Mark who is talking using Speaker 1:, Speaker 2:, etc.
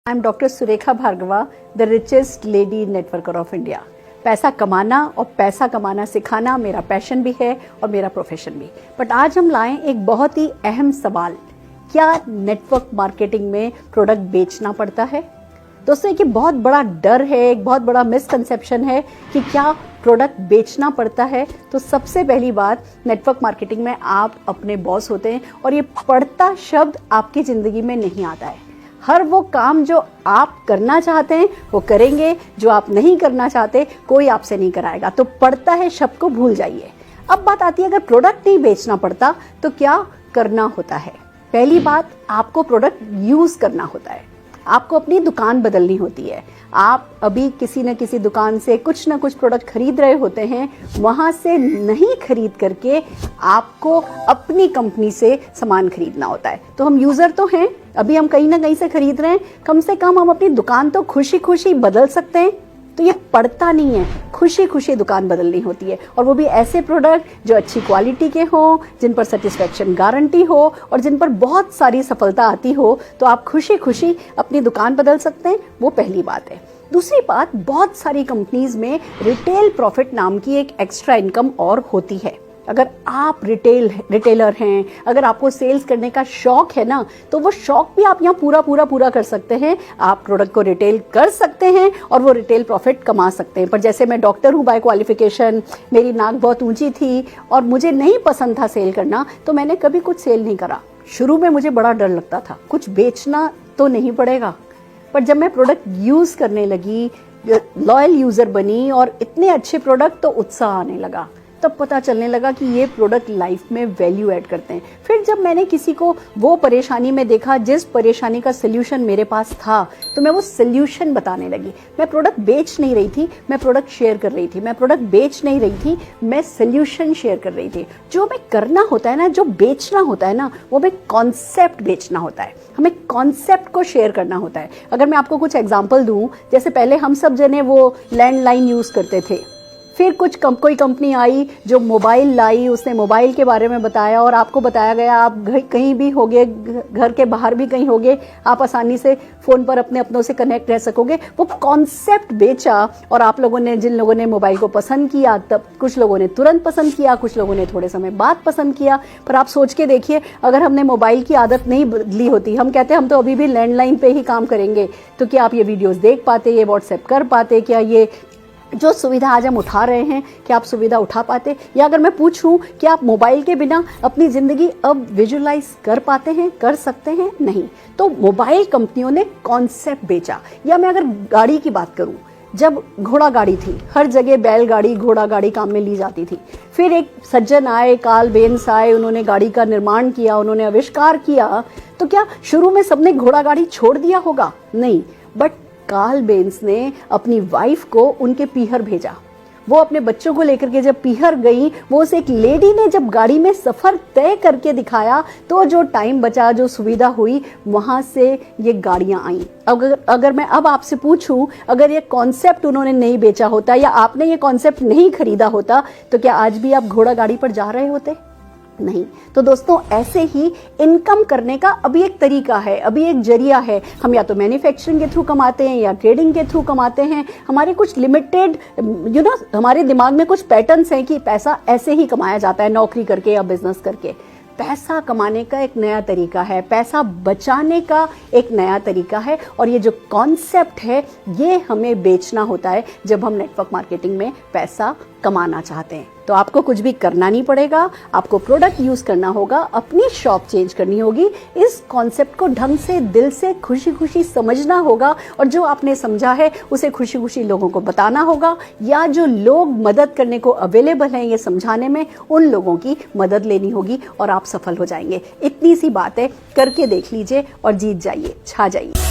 Speaker 1: I am doctor Surekha Bhargava, the richest lady networker of India. पैसा कमाना और पैसा कमाना सिखाना मेरा पैशन भी है और मेरा प्रोफेशन भी। बट आज हम लाएं एक बहुत ही अहम सवाल, क्या नेटवर्क मार्केटिंग में प्रोडक्ट बेचना पड़ता है? दोस्तों, एक बहुत बड़ा डर है, एक बहुत बड़ा मिसकंसेप्शन है कि क्या प्रोडक्ट बेचना पड़ता है। तो सबसे पहली बात, नेटवर्क मार्केटिंग में आप अपने बॉस होते हैं और ये पड़ता शब्द आपकी ज़िंदगी में नहीं आता है। हर वो काम जो आप करना चाहते हैं वो करेंगे, जो आप नहीं करना चाहते कोई आपसे नहीं कराएगा। तो पड़ता है शब्द को भूल जाइए। अब बात आती है, अगर प्रोडक्ट नहीं बेचना पड़ता तो क्या करना होता है? पहली बात, आपको प्रोडक्ट यूज़ करना होता है। आपको अपनी दुकान बदलनी होती है। आप अभी किसी न किसी दुकान से कुछ ना कुछ प्रोडक्ट खरीद रहे होते हैं, वहाँ से नहीं खरीद करके आपको अपनी कंपनी से सामान खरीदना होता है। तो हम यूज़र तो हैं, अभी हम कहीं ना कहीं से खरीद रहे हैं, कम से कम हम अपनी दुकान तो खुशी खुशी बदल सकते हैं। तो ये पड़ता नहीं है, खुशी खुशी दुकान बदलनी होती है, और वो भी ऐसे प्रोडक्ट जो अच्छी क्वालिटी के हों, जिन पर सेटिस्फैक्शन गारंटी हो और जिन पर बहुत सारी सफलता आती हो। तो आप खुशी खुशी अपनी दुकान बदल सकते हैं। वो पहली बात है। दूसरी बात, बहुत सारी कंपनीज में रिटेल प्रॉफिट नाम की एक एक्स्ट्रा इनकम और होती है। अगर आप रिटेलर हैं, अगर आपको सेल्स करने का शौक है ना, तो वो शौक भी आप यहाँ पूरा कर सकते हैं। आप प्रोडक्ट को रिटेल कर सकते हैं और वो रिटेल प्रॉफिट कमा सकते हैं। पर जैसे मैं डॉक्टर हूँ बाय क्वालिफिकेशन, मेरी नाक बहुत ऊंची थी और मुझे नहीं पसंद था सेल करना, तो मैंने कभी कुछ सेल नहीं करा। शुरू में मुझे बड़ा डर लगता था, कुछ बेचना तो नहीं पड़ेगा। पर जब मैं प्रोडक्ट यूज़ करने लगी, लॉयल यूज़र बनी और इतने अच्छे प्रोडक्ट, तो उत्साह आने लगा। तब पता चलने लगा कि ये प्रोडक्ट लाइफ में वैल्यू ऐड करते हैं। फिर जब मैंने किसी को वो परेशानी में देखा जिस परेशानी का सल्यूशन मेरे पास था, तो मैं वो सल्यूशन बताने लगी। मैं प्रोडक्ट बेच नहीं रही थी, मैं प्रोडक्ट शेयर कर रही थी। मैं प्रोडक्ट बेच नहीं रही थी, मैं सल्यूशन शेयर कर रही थी। जो हमें करना होता है ना, जो बेचना होता है ना, वो हमें कॉन्सेप्ट बेचना होता है। हमें कॉन्सेप्ट को शेयर करना होता है। अगर मैं आपको कुछ एग्जाम्पल दूं, जैसे पहले हम सब जने वो लैंडलाइन यूज़ करते थे, फिर कोई कंपनी आई जो मोबाइल लाई, उसने मोबाइल के बारे में बताया और आपको बताया गया आप कहीं भी होगे, घर के बाहर भी कहीं होगे, आप आसानी से फ़ोन पर अपने अपनों से कनेक्ट रह सकोगे। वो कॉन्सेप्ट बेचा और आप लोगों ने, जिन लोगों ने मोबाइल को पसंद किया, तब कुछ लोगों ने तुरंत पसंद किया, कुछ लोगों ने थोड़े समय बाद पसंद किया। पर आप सोच के देखिए, अगर हमने मोबाइल की आदत नहीं बदली होती, हम कहते हैं हम तो अभी भी लैंडलाइन पे ही काम करेंगे, तो क्या आप ये वीडियोज़ देख पाते, ये व्हाट्सएप कर पाते, क्या ये जो सुविधा आज हम उठा रहे हैं, क्या आप सुविधा उठा पाते? या अगर मैं पूछूं कि आप मोबाइल के बिना अपनी ज़िंदगी अब विजुलाइज कर पाते हैं, कर सकते हैं? नहीं। तो मोबाइल कंपनियों ने कॉन्सेप्ट बेचा। या मैं अगर गाड़ी की बात करूं, जब घोड़ा गाड़ी थी, हर जगह बैलगाड़ी, घोड़ा गाड़ी काम में ली जाती थी। फिर एक सज्जन आए, कार्ल बेंस आए, उन्होंने गाड़ी का निर्माण किया, उन्होंने आविष्कार किया। तो क्या शुरू में सबने घोड़ा गाड़ी छोड़ दिया होगा? नहीं। बट कार्ल बेंस ने अपनी वाइफ को उनके पीहर भेजा। वो अपने बच्चों को लेकर के जब पीहर गई, वो उस एक लेडी ने जब गाड़ी में सफ़र तय करके दिखाया, तो जो टाइम बचा, जो सुविधा हुई, वहाँ से ये गाड़ियाँ आई। अगर मैं अब आपसे पूछूं, अगर ये कॉन्सेप्ट उन्होंने नहीं बेचा होता या आपने ये कॉन्सेप्ट नहीं खरीदा होता, तो क्या आज भी आप घोड़ा गाड़ी पर जा रहे होते? नहीं। तो दोस्तों, ऐसे ही इनकम करने का अभी एक तरीका है, अभी एक जरिया है। हम या तो मैन्युफैक्चरिंग के थ्रू कमाते हैं या ट्रेडिंग के थ्रू कमाते हैं। हमारे कुछ लिमिटेड हमारे दिमाग में कुछ पैटर्न्स हैं कि पैसा ऐसे ही कमाया जाता है, नौकरी करके या बिजनेस करके। पैसा कमाने का एक नया तरीका है, पैसा बचाने का एक नया तरीका है, और ये जो कॉन्सेप्ट है ये हमें बेचना होता है जब हम नेटवर्क मार्केटिंग में पैसा कमाना चाहते हैं। तो आपको कुछ भी करना नहीं पड़ेगा, आपको प्रोडक्ट यूज करना होगा, अपनी शॉप चेंज करनी होगी, इस कॉन्सेप्ट को ढंग से, दिल से, खुशी खुशी समझना होगा, और जो आपने समझा है उसे खुशी खुशी लोगों को बताना होगा, या जो लोग मदद करने को अवेलेबल हैं ये समझाने में, उन लोगों की मदद लेनी होगी और आप सफल हो जाएंगे। इतनी सी बात है, करके देख लीजिए और जीत जाइए, छा जाइए।